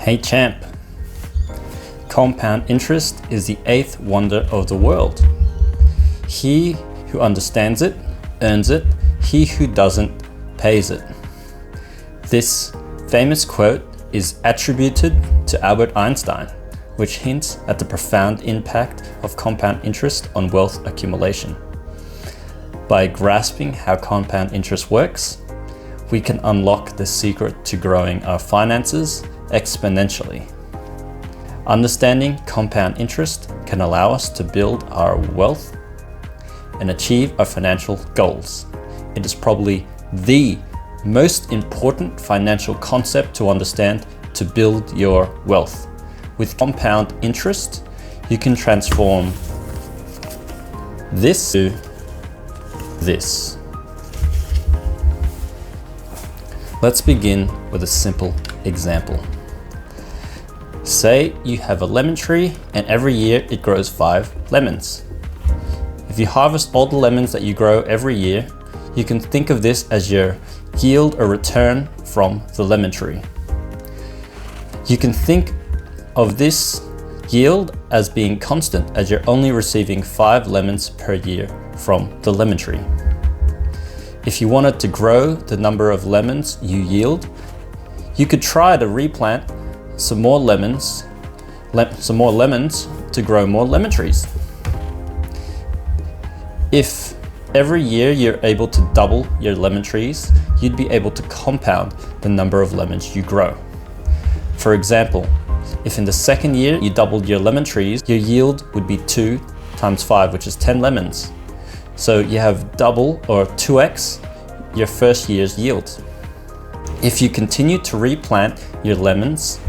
Hey champ, compound interest is the eighth wonder of the world. He who understands it, earns it. He who doesn't, pays it. This famous quote is attributed to Albert Einstein, which hints at the profound impact of compound interest on wealth accumulation. By grasping how compound interest works, we can unlock the secret to growing our finances exponentially. Understanding compound interest can allow us to build our wealth and achieve our financial goals. It is probably the most important financial concept to understand to build your wealth. With compound interest, you can transform this to this. Let's begin with a simple example. Say you have a lemon tree and every year it grows 5 lemons. If you harvest all the lemons that you grow every year, you can think of this as your yield or return from the lemon tree. You can think of this yield as being constant, as you're only receiving 5 lemons per year from the lemon tree. If you wanted to grow the number of lemons you yield, you could try to replant some more lemons to grow more lemon trees. If every year you're able to double your lemon trees, you'd be able to compound the number of lemons you grow. For example, if in the second year you doubled your lemon trees, your yield would be 2 times 5, which is 10 lemons. So you have double or 2x your first year's yield. If you continue to replant your lemons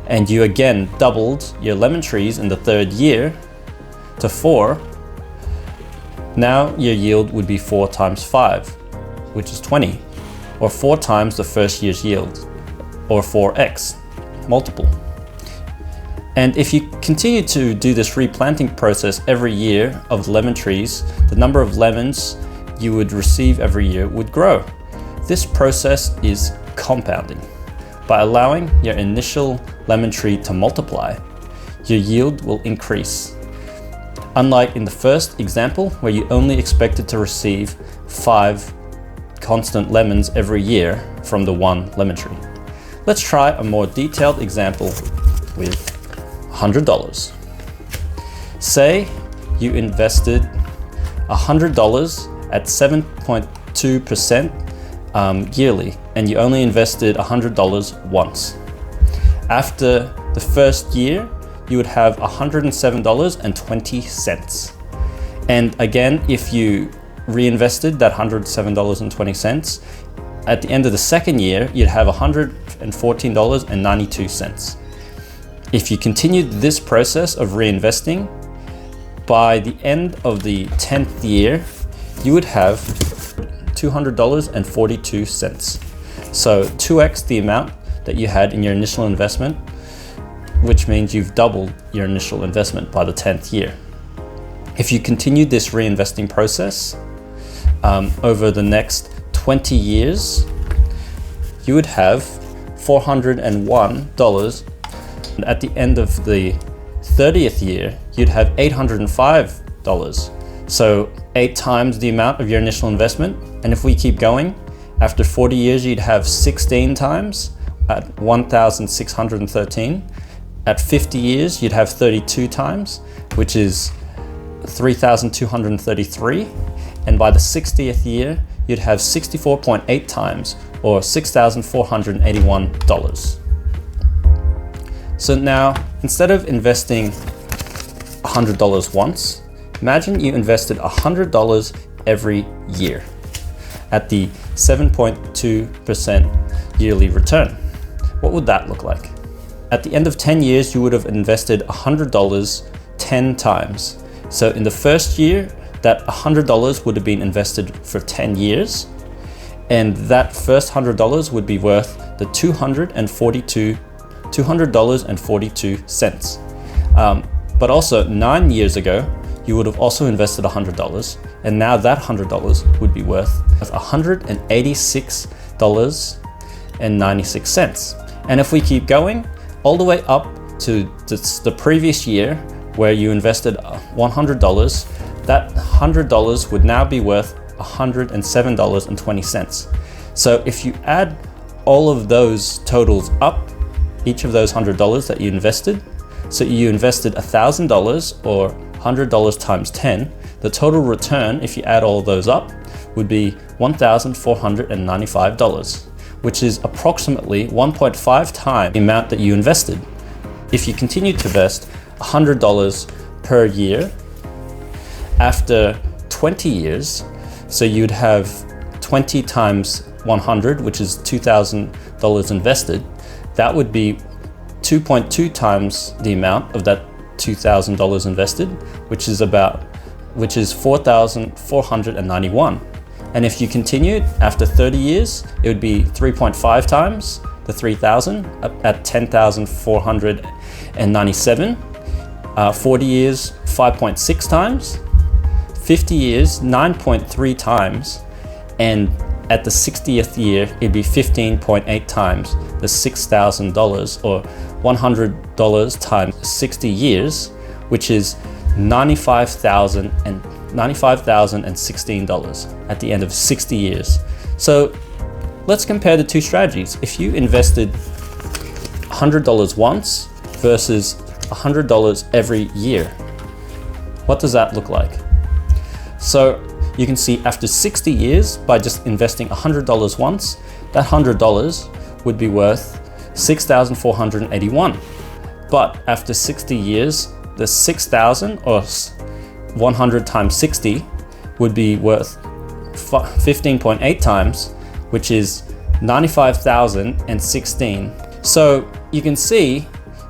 and you again doubled your lemon trees in the third year to 4, now your yield would be 4 times 5, which is 20, or 4 times the first year's yield, or 4x, multiple. And if you continue to do this replanting process every year of the lemon trees, the number of lemons you would receive every year would grow. This process is compounding. By allowing your initial lemon tree to multiply, your yield will increase. Unlike in the first example, where you only expected to receive 5 constant lemons every year from the one lemon tree. Let's try a more detailed example with $100. Say you invested $100 at 7.2% yearly, and you only invested $100 once. After the first year, you would have $107.20. And again, if you reinvested that $107.20, at the end of the second year, you'd have $114.92. If you continued this process of reinvesting, by the end of the 10th year, you would have $200.42. So 2x the amount that you had in your initial investment, which means you've doubled your initial investment by the 10th year. If you continued this reinvesting process over the next 20 years, you would have $401. And at the end of the 30th year, you'd have $805. So 8 times the amount of your initial investment. And if we keep going, after 40 years, you'd have 16 times at 1,613. At 50 years, you'd have 32 times, which is 3,233. And by the 60th year, you'd have 64.8 times, or $6,481. So now, instead of investing $100 once, imagine you invested $100 every year at the 7.2% yearly return. What would that look like? At the end of 10 years, you would have invested $100 10 times. So in the first year, that $100 would have been invested for 10 years. And that first $100 would be worth the $200.42. But also 9 years ago, you would have also invested $100, and now that $100 would be worth $186.96. And if we keep going, all the way up to the previous year where you invested $100, that $100 would now be worth $107.20. So if you add all of those totals up, each of those $100 that you invested, so you invested $1,000 or $100 times 10, the total return, if you add all those up, would be $1,495, which is approximately 1.5 times the amount that you invested. If you continue to invest $100 per year, after 20 years, so you'd have 20 times 100, which is $2,000 invested, that would be 2.2 times the amount of that $2,000 invested, which is $4,491. And if you continued after 30 years, it would be 3.5 times the 3,000 at 10,497. 40 years, 5.6 times. 50 years, 9.3 times. And at the 60th year, it'd be 15.8 times the $6,000, or $100 times 60 years, which is $95,016 at the end of 60 years. So let's compare the two strategies. If you invested $100 once versus $100 every year, what does that look like? So you can see after 60 years, by just investing $100 once, that $100 would be worth $6,481. But after 60 years, the 6,000 or 100 times 60 would be worth 15.8 times, which is 95,016. So you can see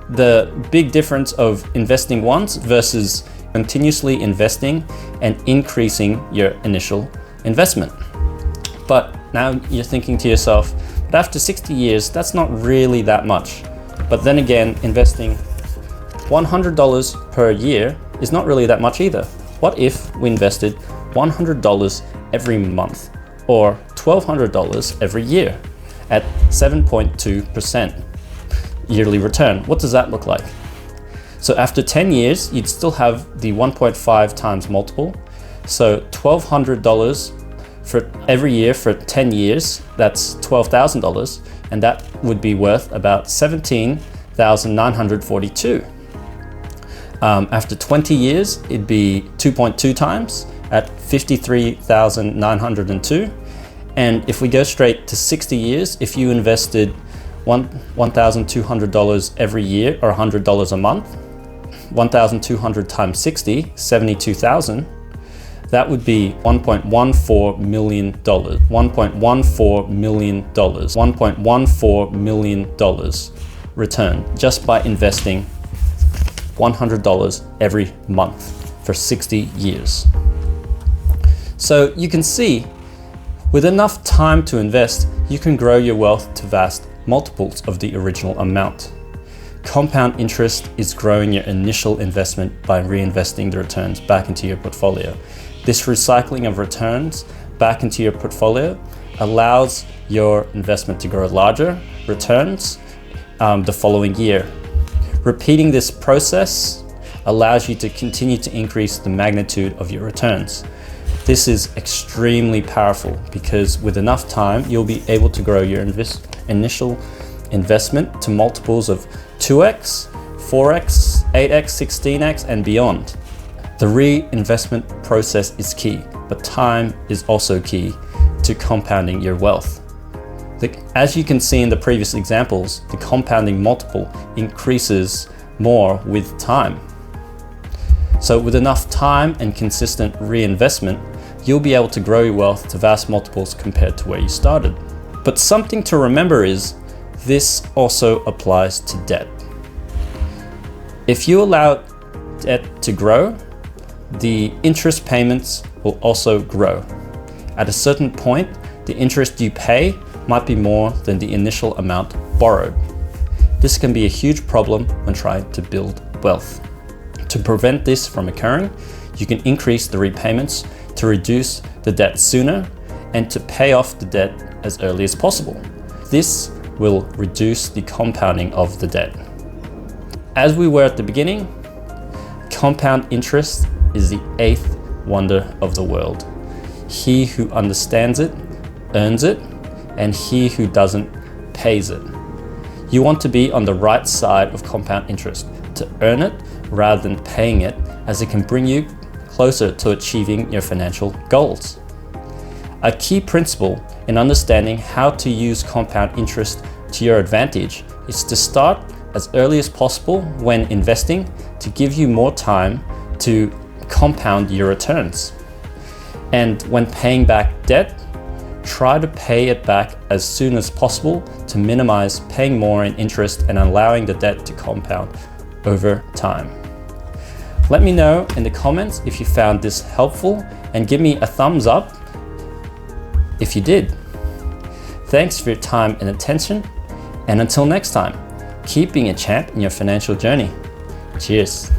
the big difference of investing once versus continuously investing and increasing your initial investment. But now you're thinking to yourself, but after 60 years, that's not really that much. But then again, investing $100 per year is not really that much either. What if we invested $100 every month, or $1,200 every year at 7.2% yearly return? What does that look like? So after 10 years, you'd still have the 1.5 times multiple. So $1,200 for every year for 10 years, that's $12,000, and that would be worth about 17,942. After 20 years, it'd be 2.2 times at 53,902. And if we go straight to 60 years, if you invested $1,200 every year, or $100 a month, 1,200 times 60, 72,000, that would be $1.14 million. $1.14 million. $1.14 million return just by investing $100 every month for 60 years. So you can see, with enough time to invest, you can grow your wealth to vast multiples of the original amount. Compound interest is growing your initial investment by reinvesting the returns back into your portfolio. This recycling of returns back into your portfolio allows your investment to grow larger returns the following year. Repeating this process allows you to continue to increase the magnitude of your returns. This is extremely powerful because with enough time, you'll be able to grow your initial investment to multiples of 2x, 4x, 8x, 16x, and beyond. The reinvestment process is key, but time is also key to compounding your wealth. As you can see in the previous examples, the compounding multiple increases more with time. So with enough time and consistent reinvestment, you'll be able to grow your wealth to vast multiples compared to where you started. But something to remember is, this also applies to debt. If you allow debt to grow, the interest payments will also grow. At a certain point, the interest you pay might be more than the initial amount borrowed. This can be a huge problem when trying to build wealth. To prevent this from occurring, you can increase the repayments to reduce the debt sooner and to pay off the debt as early as possible. This will reduce the compounding of the debt. As we were at the beginning, compound interest is the eighth wonder of the world. He who understands it earns it, and he who doesn't pays it. You want to be on the right side of compound interest, to earn it rather than paying it, as it can bring you closer to achieving your financial goals. A key principle in understanding how to use compound interest to your advantage is to start as early as possible when investing, to give you more time to compound your returns. And when paying back debt, try to pay it back as soon as possible to minimize paying more in interest and allowing the debt to compound over time. Let me know in the comments if you found this helpful, and give me a thumbs up if you did. Thanks for your time and attention, and until next time, keep being a champ in your financial journey. Cheers.